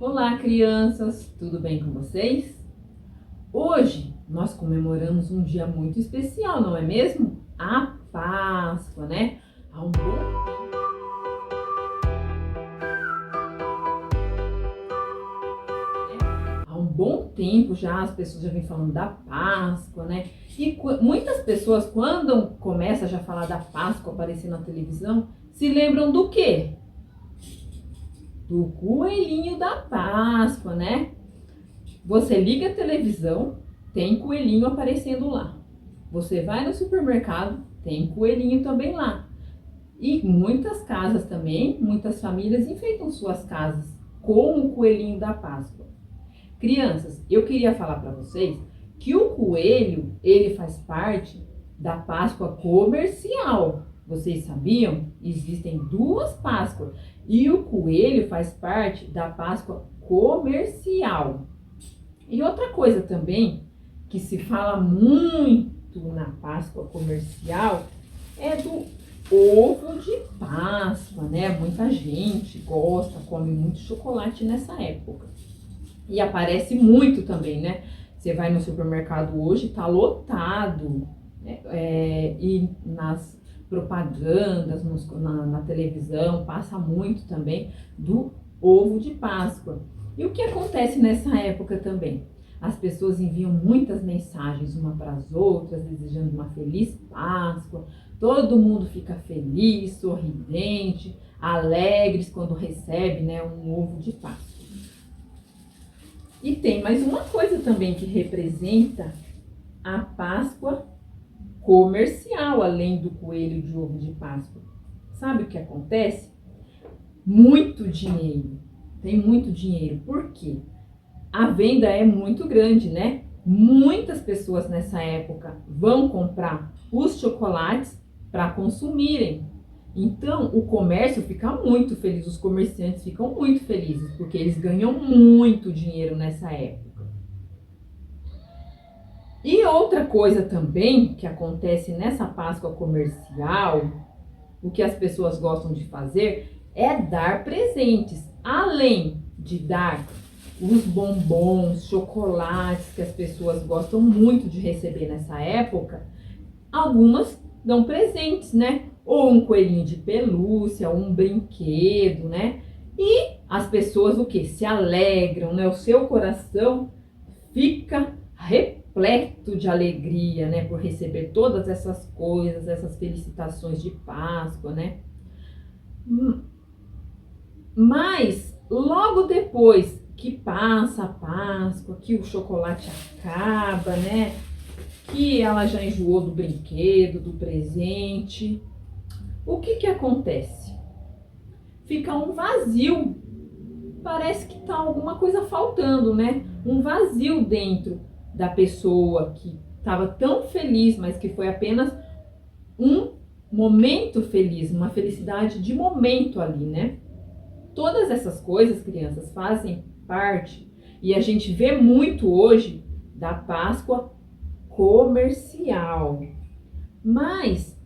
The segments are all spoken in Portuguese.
Olá, crianças! Tudo bem com vocês? Hoje nós comemoramos um dia muito especial, não é mesmo? A Páscoa, né? Há um bom tempo já as pessoas já vêm falando da Páscoa, né? E muitas pessoas, quando começam já a falar da Páscoa aparecer na televisão, se lembram do quê? Do coelhinho da Páscoa, né? Você liga a televisão, tem coelhinho aparecendo lá. Você vai no supermercado, tem coelhinho também lá. E muitas casas também, muitas famílias enfeitam suas casas com o coelhinho da Páscoa. Crianças, eu queria falar para vocês que o coelho, ele faz parte da Páscoa comercial. Vocês sabiam? Existem duas Páscoas e o coelho faz parte da Páscoa comercial. E outra coisa também que se fala muito na Páscoa comercial é do ovo de Páscoa, né? Muita gente gosta, come muito chocolate nessa época. E aparece muito também, né? Você vai no supermercado hoje, tá lotado, né? E nas propagandas, na televisão, passa muito também do ovo de Páscoa. E o que acontece nessa época também? As pessoas enviam muitas mensagens uma para as outras, desejando uma feliz Páscoa. Todo mundo fica feliz, sorridente, alegres quando recebe, né, um ovo de Páscoa. E tem mais uma coisa também que representa a Páscoa comercial, além do coelho de ovo de Páscoa. Sabe o que acontece? Muito dinheiro. Tem muito dinheiro. Por quê? A venda é muito grande, né? Muitas pessoas nessa época vão comprar os chocolates para consumirem. Então, o comércio fica muito feliz, os comerciantes ficam muito felizes, porque eles ganham muito dinheiro nessa época. E outra coisa também que acontece nessa Páscoa comercial, o que as pessoas gostam de fazer é dar presentes. Além de dar os bombons, chocolates que as pessoas gostam muito de receber nessa época, algumas dão presentes, né? Ou um coelhinho de pelúcia, um brinquedo, né? E as pessoas o que? Se alegram, né? O seu coração fica repleto de alegria, né? Por receber todas essas coisas, essas felicitações de Páscoa, né? Mas logo depois que passa a Páscoa, que o chocolate acaba, né? Que ela já enjoou do brinquedo, do presente, o que acontece? Fica um vazio. Parece que tá alguma coisa faltando, né? Um vazio dentro da pessoa que estava tão feliz, mas que foi apenas um momento feliz, uma felicidade de momento ali, né? Todas essas coisas, crianças, fazem parte, e a gente vê muito hoje, da Páscoa comercial. Mas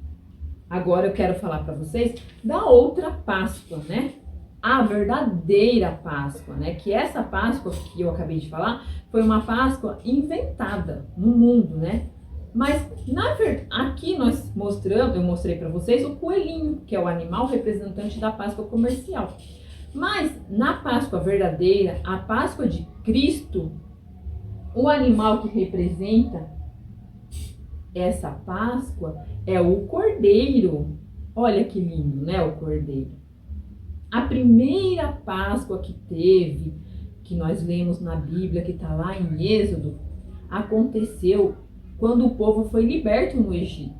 agora eu quero falar para vocês da outra Páscoa, né? A verdadeira Páscoa, né? Que essa Páscoa que eu acabei de falar foi uma Páscoa inventada no mundo, né? Mas na verdade, aqui eu mostrei para vocês o coelhinho, que é o animal representante da Páscoa comercial. Mas na Páscoa verdadeira, a Páscoa de Cristo, o animal que representa essa Páscoa é o Cordeiro. Olha que lindo, né, o Cordeiro. A primeira Páscoa que teve, que nós lemos na Bíblia, que está lá em Êxodo, aconteceu quando o povo foi liberto no Egito.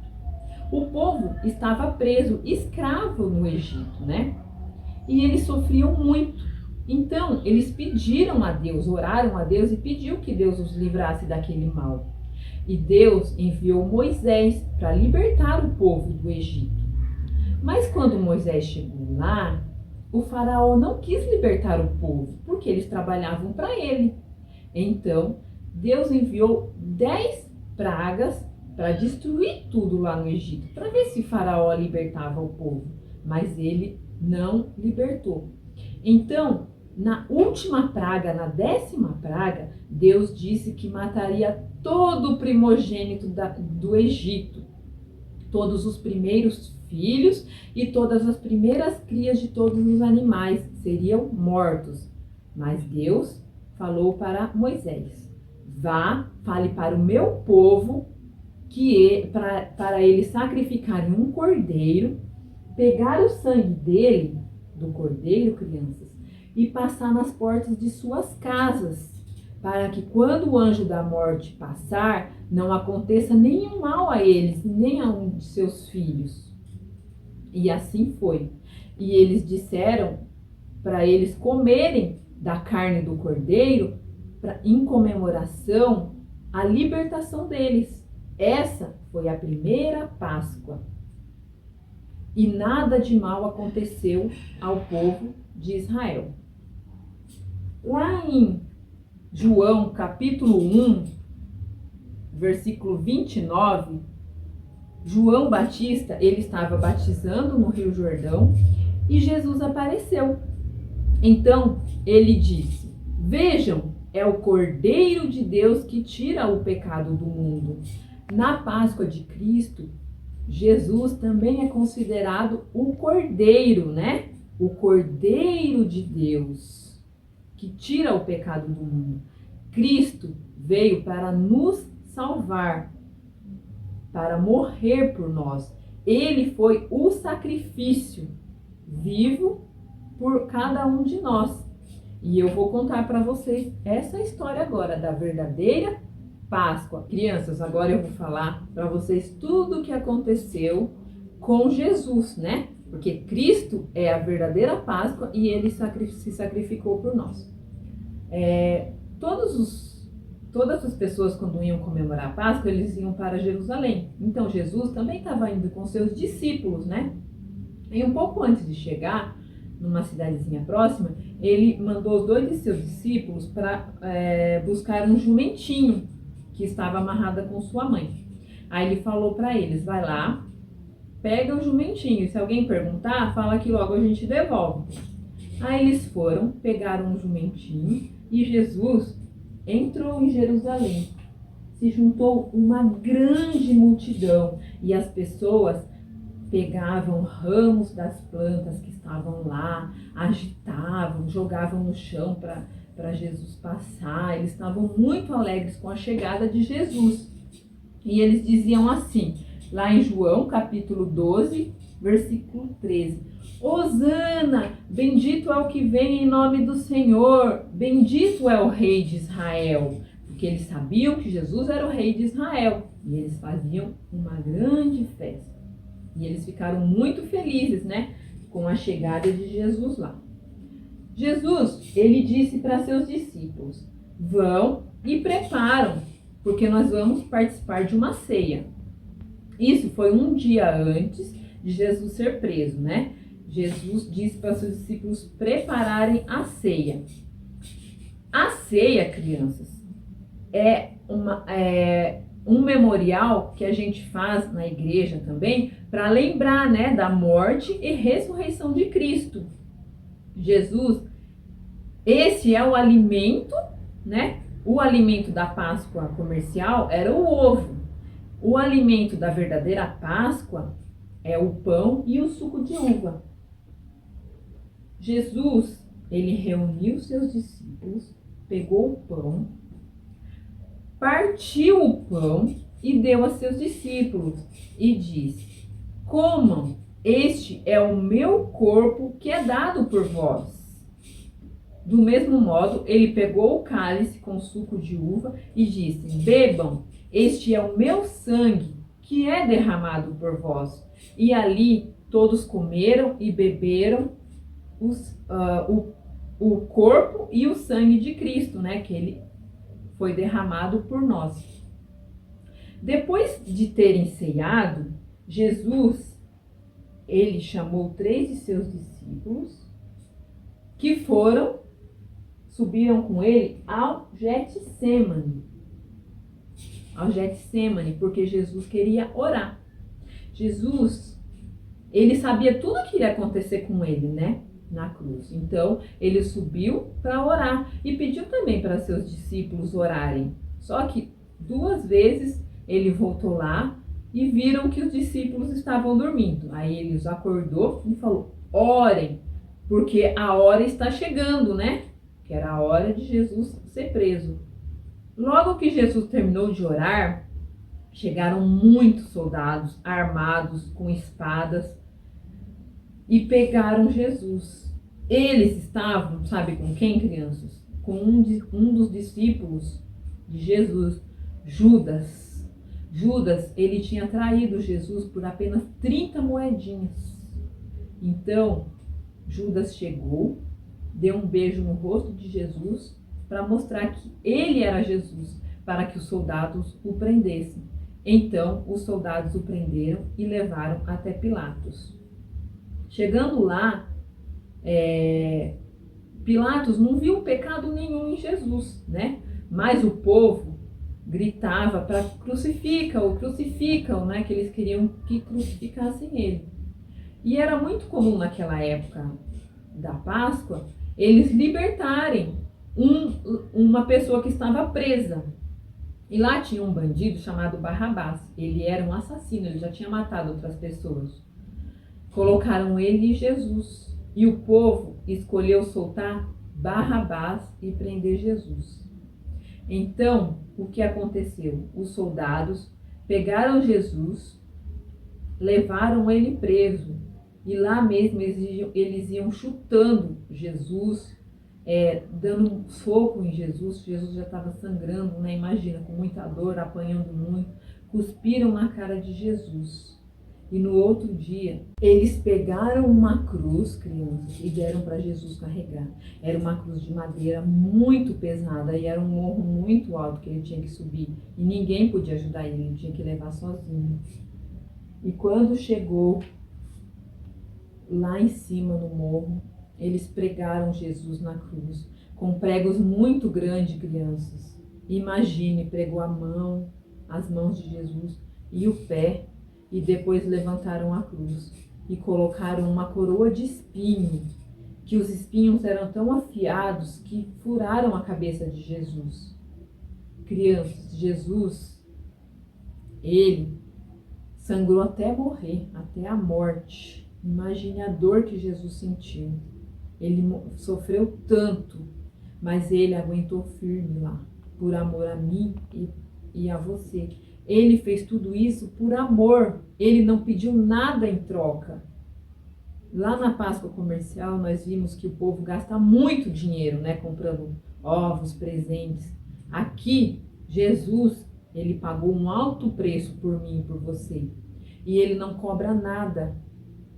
O povo estava preso, escravo no Egito, né? E eles sofriam muito. Então, eles pediram a Deus, oraram a Deus e pediu que Deus os livrasse daquele mal. E Deus enviou Moisés para libertar o povo do Egito. Mas quando Moisés chegou lá, o faraó não quis libertar o povo, porque eles trabalhavam para ele. Então, Deus enviou 10 pragas para destruir tudo lá no Egito, para ver se faraó libertava o povo. Mas ele não libertou. Então, Na última praga, na 10ª praga, Deus disse que mataria todo o primogênito do Egito, todos os primeiros filhos e todas as primeiras crias de todos os animais seriam mortos. Mas Deus falou para Moisés: vá, fale para o meu povo para eles sacrificarem um cordeiro, pegar o sangue dele, do cordeiro, crianças, e passar nas portas de suas casas, para que quando o anjo da morte passar, não aconteça nenhum mal a eles, nem a um de seus filhos. E assim foi. E eles disseram para eles comerem da carne do cordeiro, em comemoração à libertação deles. Essa foi a primeira Páscoa. E nada de mal aconteceu ao povo de Israel. Lá em João capítulo 1, versículo 29, João Batista, ele estava batizando no Rio Jordão e Jesus apareceu. Então ele disse: vejam, é o Cordeiro de Deus que tira o pecado do mundo. Na Páscoa de Cristo, Jesus também é considerado o Cordeiro, né? O Cordeiro de Deus, que tira o pecado do mundo. Cristo veio para nos salvar, para morrer por nós. Ele foi o sacrifício vivo por cada um de nós. E eu vou contar para vocês essa história agora da verdadeira Páscoa. Crianças, agora eu vou falar para vocês tudo o que aconteceu com Jesus, né? Porque Cristo é a verdadeira Páscoa e ele se sacrificou por nós. Todas as pessoas, quando iam comemorar a Páscoa, eles iam para Jerusalém. Então Jesus também estava indo com seus discípulos, né? E um pouco antes de chegar numa cidadezinha próxima, ele mandou os 2 de seus discípulos para buscar um jumentinho que estava amarrada com sua mãe. Aí ele falou para eles: vai lá, pega o jumentinho, se alguém perguntar, fala que logo a gente devolve. Aí eles foram, pegaram o jumentinho e Jesus entrou em Jerusalém. Se juntou uma grande multidão e as pessoas pegavam ramos das plantas que estavam lá, agitavam, jogavam no chão para Jesus passar. Eles estavam muito alegres com a chegada de Jesus. E eles diziam assim, lá em João capítulo 12, versículo 13: Hosana, bendito é o que vem em nome do Senhor, bendito é o rei de Israel. Porque eles sabiam que Jesus era o rei de Israel. E eles faziam uma grande festa. E eles ficaram muito felizes, né, com a chegada de Jesus lá. Jesus, ele disse para seus discípulos: vão e preparam, porque nós vamos participar de uma ceia. Isso foi um dia antes de Jesus ser preso, né? Jesus disse para seus discípulos prepararem a ceia. A ceia, crianças, é um memorial que a gente faz na igreja também para lembrar, né, da morte e ressurreição de Cristo. Jesus, esse é o alimento, né? O alimento da Páscoa comercial era o ovo. O alimento da verdadeira Páscoa é o pão e o suco de uva. Jesus, ele reuniu seus discípulos, pegou o pão, partiu o pão e deu a seus discípulos e disse: comam, este é o meu corpo que é dado por vós. Do mesmo modo, ele pegou o cálice com suco de uva e disse: bebam, este é o meu sangue que é derramado por vós. E ali todos comeram e beberam o corpo e o sangue de Cristo, né, que ele foi derramado por nós. Depois de terem ceado, Jesus, ele chamou 3 de seus discípulos que subiram com ele ao Getsêmani. Porque Jesus queria orar. Jesus, ele sabia tudo o que iria acontecer com ele, né? na cruz. Então, ele subiu para orar e pediu também para seus discípulos orarem. Só que 2 vezes ele voltou lá e viram que os discípulos estavam dormindo. Aí ele os acordou e falou: orem, porque a hora está chegando, né? Que era a hora de Jesus ser preso. Logo que Jesus terminou de orar, chegaram muitos soldados armados com espadas e pegaram Jesus. Eles estavam, sabe com quem, crianças? Com um dos discípulos de Jesus, Judas. Judas, ele tinha traído Jesus por apenas 30 moedinhas. Então, Judas chegou, deu um beijo no rosto de Jesus para mostrar que ele era Jesus, para que os soldados o prendessem. Então, os soldados o prenderam e levaram até Pilatos. Chegando lá, Pilatos não viu pecado nenhum em Jesus, né? Mas o povo gritava para crucificam, né? Que eles queriam que crucificassem ele. E era muito comum naquela época da Páscoa eles libertarem uma pessoa que estava presa. E lá tinha um bandido chamado Barrabás. Ele era um assassino, ele já tinha matado outras pessoas. Colocaram ele e Jesus. E o povo escolheu soltar Barrabás e prender Jesus. Então, o que aconteceu? Os soldados pegaram Jesus, levaram ele preso. E lá mesmo eles iam chutando Jesus, dando um soco em Jesus. Jesus já estava sangrando, né? Imagina, com muita dor, apanhando muito. Cuspiram na cara de Jesus. E no outro dia, eles pegaram uma cruz, crianças, e deram para Jesus carregar. Era uma cruz de madeira muito pesada e era um morro muito alto que ele tinha que subir. E ninguém podia ajudar ele tinha que levar sozinho. E quando chegou lá em cima no morro, eles pregaram Jesus na cruz, com pregos muito grandes, crianças. Imagine, pregou as mãos de Jesus e o pé, e depois levantaram a cruz e colocaram uma coroa de espinho, que os espinhos eram tão afiados que furaram a cabeça de Jesus. Crianças, Jesus, ele sangrou até morrer, até a morte. Imagine a dor que Jesus sentiu. Ele sofreu tanto, mas ele aguentou firme lá, por amor a mim e a você. Ele fez tudo isso por amor. Ele não pediu nada em troca. Lá na Páscoa comercial, nós vimos que o povo gasta muito dinheiro, né? Comprando ovos, presentes. Aqui, Jesus, ele pagou um alto preço por mim e por você. E ele não cobra nada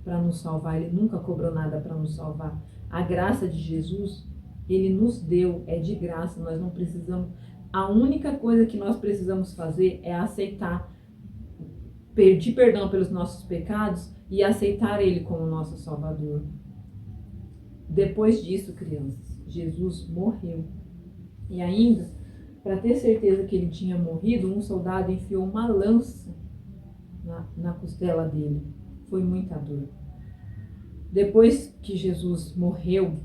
para nos salvar. Ele nunca cobrou nada para nos salvar. A graça de Jesus, ele nos deu, é de graça. Nós não precisamos... A única coisa que nós precisamos fazer é aceitar, pedir perdão pelos nossos pecados e aceitar ele como nosso Salvador. Depois disso, crianças, Jesus morreu. E ainda, para ter certeza que ele tinha morrido, um soldado enfiou uma lança na costela dele. Foi muita dor. Depois que Jesus morreu,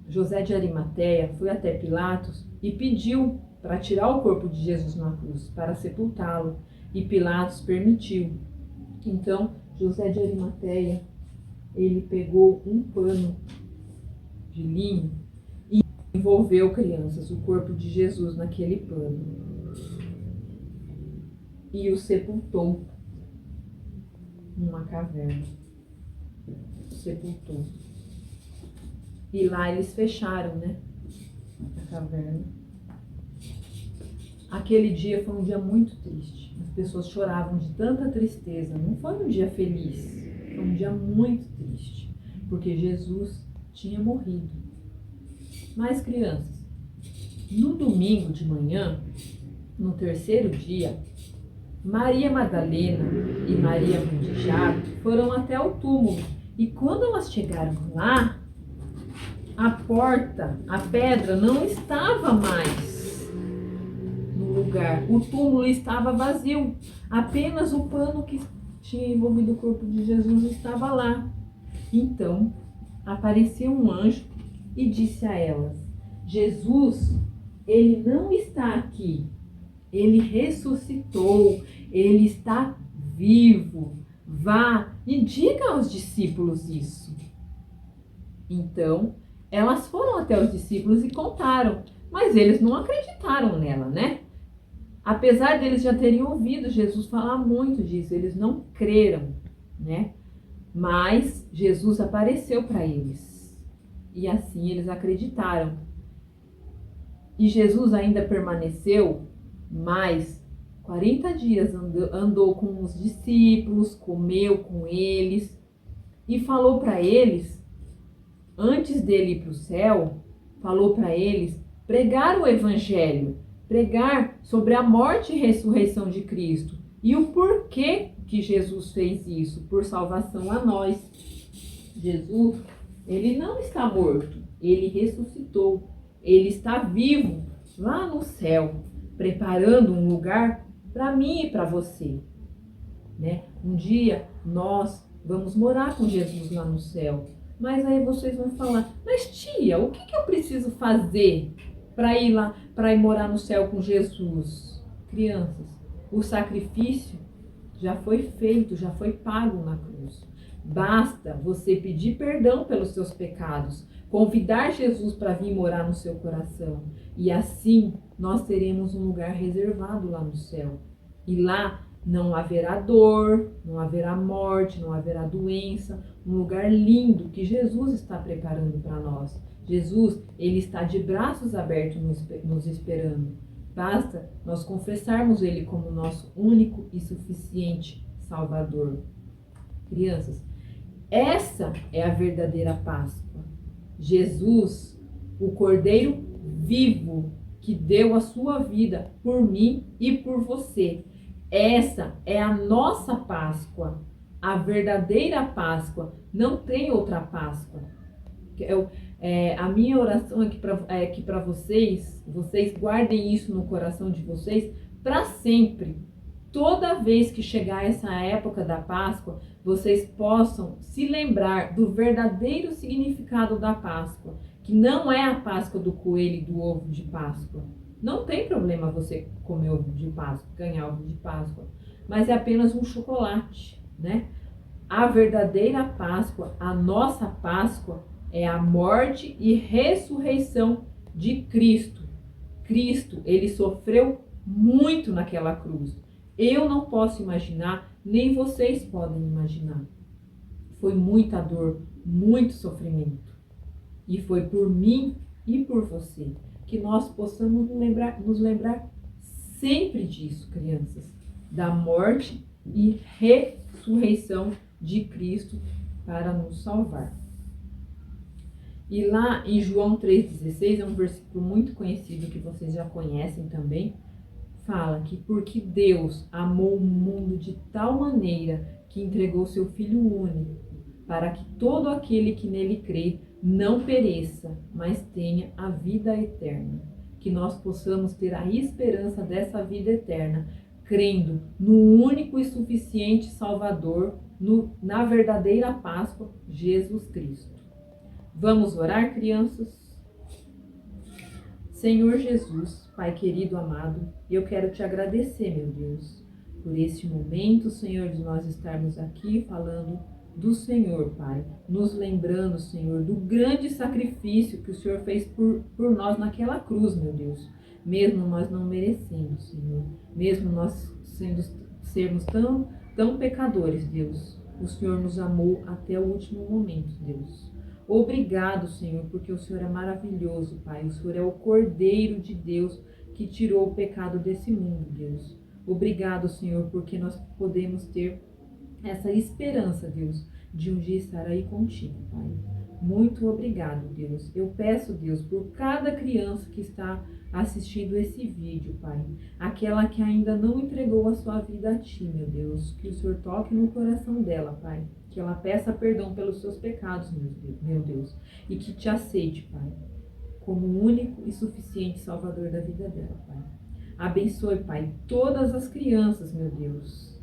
José de Arimateia foi até Pilatos e pediu para tirar o corpo de Jesus na cruz, para sepultá-lo, e Pilatos permitiu. Então, José de Arimateia, ele pegou um pano de linho e envolveu, crianças, o corpo de Jesus naquele pano e o sepultou numa caverna. Sepultou. E lá eles fecharam, né, a caverna. Aquele dia foi um dia muito triste. As pessoas choravam de tanta tristeza. Não foi um dia feliz. Foi um dia muito triste. Porque Jesus tinha morrido. Mas, crianças, no domingo de manhã, no terceiro dia, Maria Madalena e Maria Mãe de Jaco foram até o túmulo. E quando elas chegaram lá, a porta, a pedra, não estava mais lugar. O túmulo estava vazio. Apenas o pano que tinha envolvido o corpo de Jesus estava lá. Então, apareceu um anjo e disse a elas: Jesus, ele não está aqui, ele ressuscitou, ele está vivo. Vá e diga aos discípulos isso. Então, elas foram até os discípulos e contaram, mas eles não acreditaram nela, né? Apesar deles já terem ouvido Jesus falar muito disso, eles não creram, né? Mas Jesus apareceu para eles. E assim eles acreditaram. E Jesus ainda permaneceu mais 40 dias, andou com os discípulos, comeu com eles e falou para eles, antes dele ir para o céu, falou para eles pregar o evangelho, pregar sobre a morte e ressurreição de Cristo e o porquê que Jesus fez isso, por salvação a nós. Jesus, ele não está morto, ele ressuscitou, ele está vivo lá no céu, preparando um lugar para mim e para você, né? Um dia nós vamos morar com Jesus lá no céu, mas aí vocês vão falar, mas tia, o que eu preciso fazer para ir lá, para ir morar no céu com Jesus? Crianças, o sacrifício já foi feito, já foi pago na cruz. Basta você pedir perdão pelos seus pecados, convidar Jesus para vir morar no seu coração. E assim nós teremos um lugar reservado lá no céu. E lá não haverá dor, não haverá morte, não haverá doença. Um lugar lindo que Jesus está preparando para nós. Jesus, ele está de braços abertos nos esperando. Basta nós confessarmos ele como nosso único e suficiente Salvador. Crianças, essa é a verdadeira Páscoa. Jesus, o Cordeiro vivo, que deu a sua vida por mim e por você. Essa é a nossa Páscoa, a verdadeira Páscoa. Não tem outra Páscoa. A minha oração é que para vocês guardem isso no coração de vocês para sempre. Toda vez que chegar essa época da Páscoa, vocês possam se lembrar do verdadeiro significado da Páscoa, que não é a Páscoa do coelho e do ovo de Páscoa. Não tem problema você comer ovo de Páscoa, ganhar ovo de Páscoa, mas é apenas um chocolate, né? A verdadeira Páscoa, a nossa Páscoa, é a morte e ressurreição de Cristo. Cristo, ele sofreu muito naquela cruz. Eu não posso imaginar, nem vocês podem imaginar. Foi muita dor, muito sofrimento. E foi por mim e por você que nós possamos nos lembrar sempre disso, crianças, da morte e ressurreição de Cristo para nos salvar. E lá em João 3,16, é um versículo muito conhecido que vocês já conhecem também, fala que porque Deus amou o mundo de tal maneira que entregou seu Filho único, para que todo aquele que nele crê não pereça, mas tenha a vida eterna. Que nós possamos ter a esperança dessa vida eterna, crendo no único e suficiente Salvador, na verdadeira Páscoa, Jesus Cristo. Vamos orar, crianças? Senhor Jesus, Pai querido, amado, eu quero te agradecer, meu Deus, por este momento, Senhor, de nós estarmos aqui falando do Senhor, Pai, nos lembrando, Senhor, do grande sacrifício que o Senhor fez por nós naquela cruz, meu Deus, mesmo nós não merecendo, Senhor, mesmo nós sermos tão pecadores, Deus, o Senhor nos amou até o último momento, Deus. Obrigado, Senhor, porque o Senhor é maravilhoso, Pai. O Senhor é o Cordeiro de Deus que tirou o pecado desse mundo, Deus. Obrigado, Senhor, porque nós podemos ter essa esperança, Deus, de um dia estar aí contigo, Pai. Muito obrigado, Deus. Eu peço, Deus, por cada criança que está assistindo esse vídeo, Pai. Aquela que ainda não entregou a sua vida a Ti, meu Deus. Que o Senhor toque no coração dela, Pai. Que ela peça perdão pelos seus pecados, meu Deus. E que Te aceite, Pai, como o único e suficiente Salvador da vida dela, Pai. Abençoe, Pai, todas as crianças, meu Deus.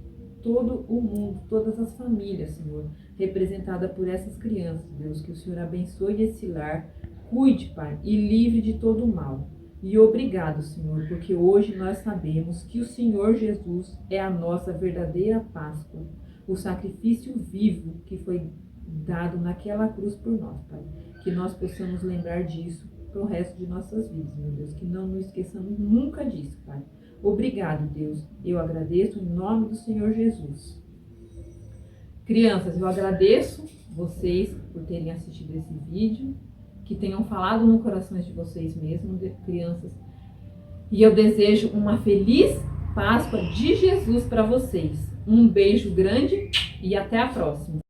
Todo o mundo, todas as famílias, Senhor. representada por essas crianças, Deus, que o Senhor abençoe esse lar, cuide, Pai, e livre de todo o mal. E obrigado, Senhor, porque hoje nós sabemos que o Senhor Jesus é a nossa verdadeira Páscoa, o sacrifício vivo que foi dado naquela cruz por nós, Pai. Que nós possamos lembrar disso para o resto de nossas vidas, meu Deus, que não nos esqueçamos nunca disso, Pai. Obrigado, Deus. Eu agradeço em nome do Senhor Jesus. Crianças, eu agradeço vocês por terem assistido esse vídeo, que tenham falado no coração de vocês mesmos, crianças. E eu desejo uma feliz Páscoa de Jesus para vocês. Um beijo grande e até a próxima.